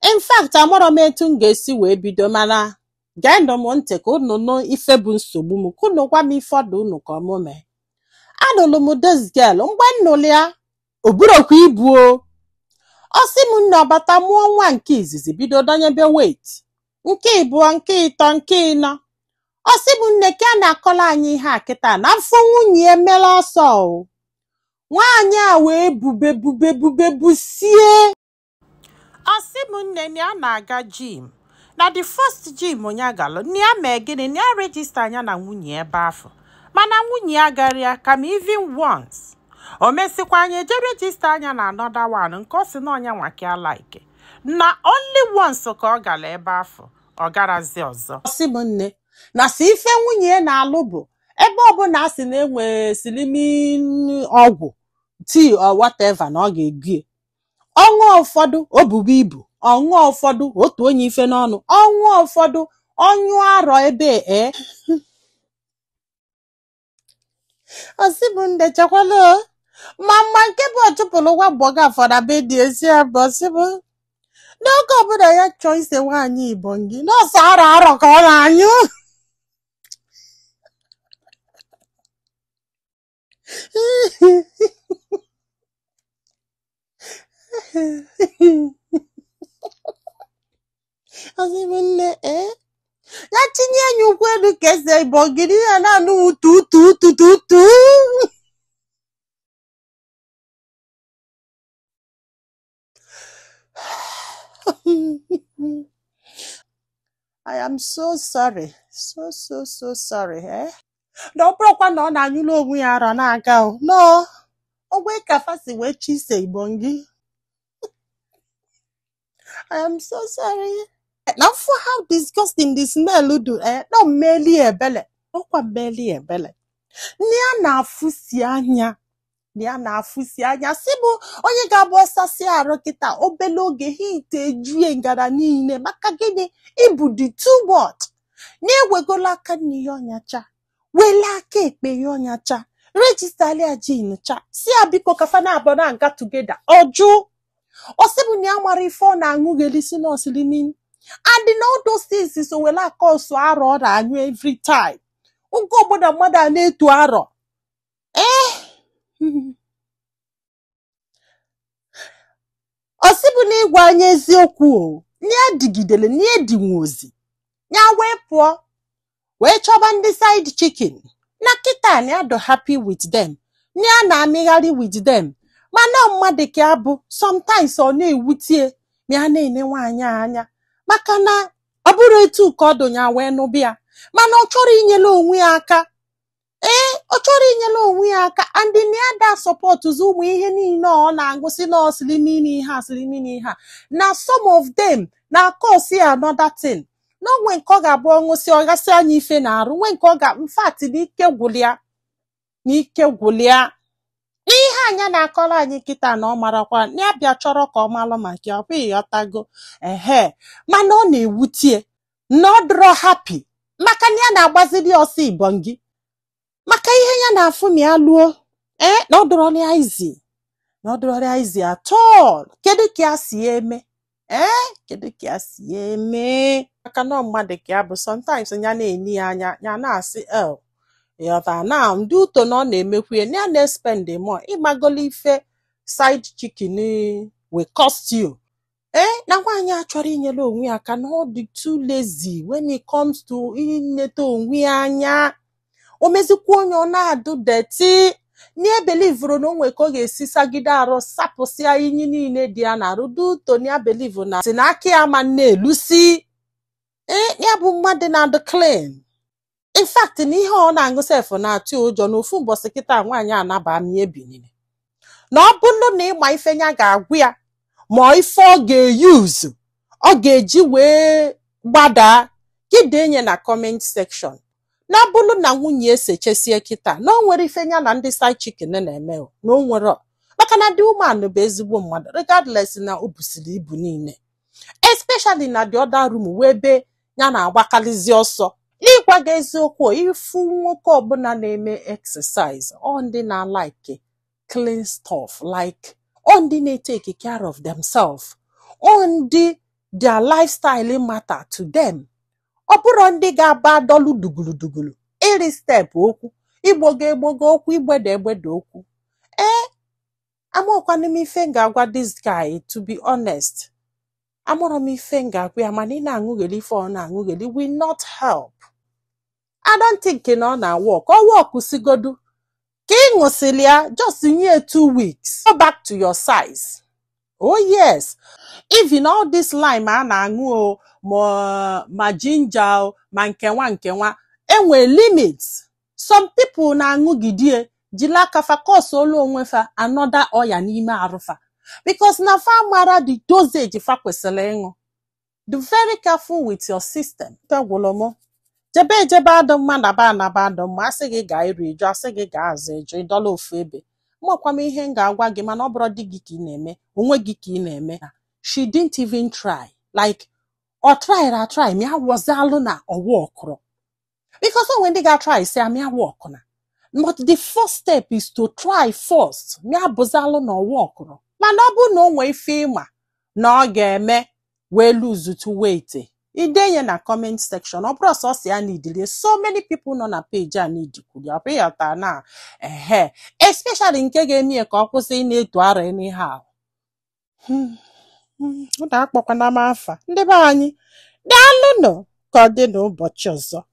In fact, amụrụ m etu m ga-esi wee bido mana geenụ m ntị ka unu nụ ife bụ nsogbu m ka unu gwa m ife ọdụ unu ka ọmụ mee. Anụlụ m this girl mgbe nnụlụ ya o burokwa ibu o. Ọ sị m nne ọbata mụọ nwa nke izizi bido donyebe weight nke ịbụọ nke ịtọ nke ịnọ. Ọ sị m nne ka a na-akọla anyị ihe a kịta na afọ nwunye emela ọsọ o. Nwaanyị a wee bube busie. Ọ sị m nne na ya na-aga gym na the first gym onye galụ na ya mee gịnị na ya regista anya na nwunye ebe afọ mana nwunye ya gara ya ka m even once. O mesikwa anya eje regista anya na another one nke ọ sị na ọnya nwake like na only once ka ọ gara ebe afọ ọ garazi ọzọ. Ọ sị m nne na si ife nwunye na-alụ bụ ebe ọbụla a sị na enwe silimin ọgwụ tii or whatever na ọ ga-egie. Ọnwa ụfọdụ o bubu ibu, ọnwa ụfọdụ otu onye ife n'ọnụ, ọnwa ụfọdụ ọnyụ arọ ebe Ọ sị m nne chekwala ma nke bụ ọchụpụrụ ụgwọ mgbọga afọda be dị ezi abụ. Ọ sị m n'oge ọbụla ya chọọ ise nwaanyị Igbo gị n'ọsọ arọ ka ọ na-anyụ. Ọ sị m nne ya tinye enyi ukwu elu ka eze Igbo gị ya na-anụ tututututu. I am so sorry, so sorry. Na ọ bụrụkwa na ọ na-anyụla onwe ya arọ na-aga o. No, ogwe kafa si wee chise Igbo gị. I am so sorry. Now for how disgusting the smell do no meli ebele. Okwa meli ebele. Ni a na-afụsi anya. Ni a na-afụsi anya. Sibu onye ga-abụ ọsasị arụ kịta obele oge hite ejue ngara niile maka gịnị ibu dị too much. Na-ewegola aka n'ihe ọnyacha. Wele aka ekpe ya ọnyacha. Registali ajin cha. Si abiko kafa na abọ na nga together. Ọjụ. Ọ sị bụ na ya mara ife ọ na-aṅụ gelisi n'osilimin. And in all those things is well cause arọ ọ na-anyụ every time. Ugo obodo mmadụ a na-etu arọ. Ọ sị bụ na ịgwa anya eziokwu o. Nye digidele, nye dinwozi. Nya wee pụọ. Wee chọba ndị side chicken. Na kịta na ya do happy with them. Nya na-amịgharị with them. Mana mmadụ ka abụ sometimes ọ na-ewutie ma a na-ene nwaanyị anya maka na ọ bụrụ etu ka ọ dụnya wee nụbịa mana ọ chọrọ inyela onwe ya aka. Ọ chọrọ inyela onwe ya aka and na ya da support ụmụ ihe niile ọ na-agụsị na osilimin ihe a na some of them na cause ya another thing. Na onwe nke ọ ga-abụ ọṅụsị ọgasị anya ife na-arụ nwe nke ọ ga mfat n'ike gwụlịa ihe anya na-akọrọ anyị kịta na ọ marakwa na ya bịa chọrọ ka ọ malụ maka ọ bụ ịghọtago mana ọ na-ewutie na ọ dịrọ happy maka na ya na-agbaziri ọsọ Igbo gị maka ihe ya na-afụ ma ya lụọ na ọ dịrọ ya izi at all. Kedu ka ya si eme kedu ka ya si eme maka na mmadụ ka ya bụ sometimes ya na-eni ya anya ya na-asị yọta na ndị ụtọ na ọ na-emekwu ya na-spend more ịgbagolo ife side chicken will cost you. Na nwaanyị achọrọ inyere onwe ya ka na ọ dị too lazy when it comes to inete onwe ya anya. O mezikwa onye ọ na-adụ deti na-ebelivuru na onwe ka ọ ga-esi sagide arụ sapụsịa inyi niile dị ya na arụ dị ụtọ na believe na si na aka ya ma na-elusi ya bụ mmadụ na-adụ clean. In fact, na ihe ọ na-aṅụ sef na-atụ ụjọ na ofu mbọsị kịta nwaanyị anaba m ebinine na ọ bụrụ na ịma ife ya ga-agwụ ya ma ife ọ ga-eyuzu ọ ga-eji wee gbadaa gị denye na comment section na bụrụ na nwunye esechesie kịta na o nwere ife ya na ndị side chicken na-eme na o nwere maka na ndị woman bụ ezigbo mmadụ regardless na o busiri ibu niile especially na the other room wee ebe ya na-agbakalizi ọsọ. Ịgwa gị eziokwu ifu nwoke ọbụla na-eme exercise ọ ndị na like clean stuff like ọ ndị na-take care of themselves ọ ndị their lifestyle matter to them. Ọ bụrụ ndị ga-aba dọlụ duguludugulu iri step okwu igbogo okwu igbede okwu. Amụọkwana m ife ga-agwa this guy, to be honest. Amụrụ m ife ga-agwa ya, mana ị na-aṅụgheli ife ọ na-aṅụgheli will not help. I don't think na ọ na-work. Ọ work sigodu ka ị ṅụsịrị ya just nye 2 weeks. Go back to your size. Oh yes. Even all this lime a na-aṅụ o ma ginger o ma nkenwa enwe limits. Some people na-aṅụgidie jiri aka fa cause olu onwe fa another oya n'ime arụfa, because na fa mara the dosage fa kwesịrị ịṅụ. Be very careful with your system. Tagwolomo jebe adọ mma na ba adọ mma, asị gị gaa iri eju, asị gị gaa azụ eju, ịdọla ofu ebe. Mụọkwa m ihe m ga-agwa gị, mana ọ bụrụ di gị ka ị na-eme, onwe gị ka ị na-eme. She didn't even try. Like, or try me awọzalụ na ọwa ọkụrụ. Because when they got try, say I'm walk na. But the first step is to try first. Me abụzalụ na ọwa ọkụrụ. Mana ọ bụ na o nwee ife ịma na ọ ga-eme wee lose to weight. Idenye na comment section. Ọ bụrụ sọsọ ya need. So many people nọ na page a need kwuru. Ọ bụ ya na especially nke ga-eme ka ọ kwụsị na-eto ara anyhow. Ọ da akpọkwana m afa. Ndị be anyị, daalụ nọ ka ọ dị n'ụbọchị ọzọ.